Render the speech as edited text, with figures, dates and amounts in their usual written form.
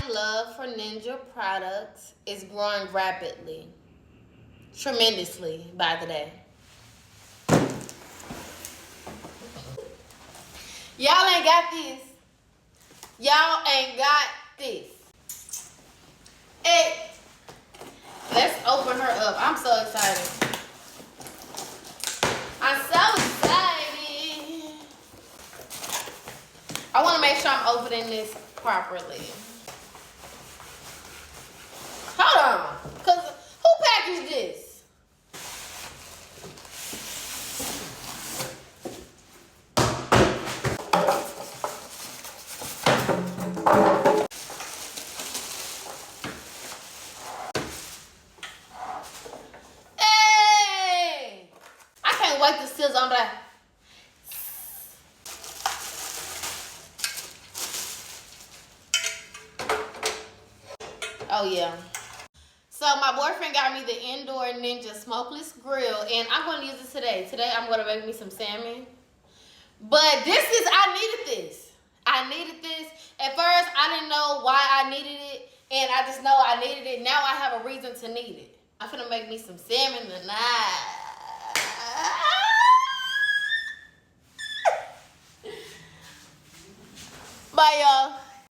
love for Ninja products is growing rapidly. Tremendously by the day. Y'all ain't got this. Y'all ain't got this. Hey, let's open her up. I'm so excited. I'm so excited. I want to make sure I'm opening this properly. Hold on. Because who packaged this? Hey! I can't wait to sizzle on that. Oh yeah. So my boyfriend got me the Indoor Ninja Smokeless Grill, and I'm going to use it today. Today I'm going to make me some salmon. But I needed this. I needed this. At first, I didn't know why I needed it, and I just know I needed it. Now I have a reason to need it. I'm finna make me some salmon tonight. Bye, y'all.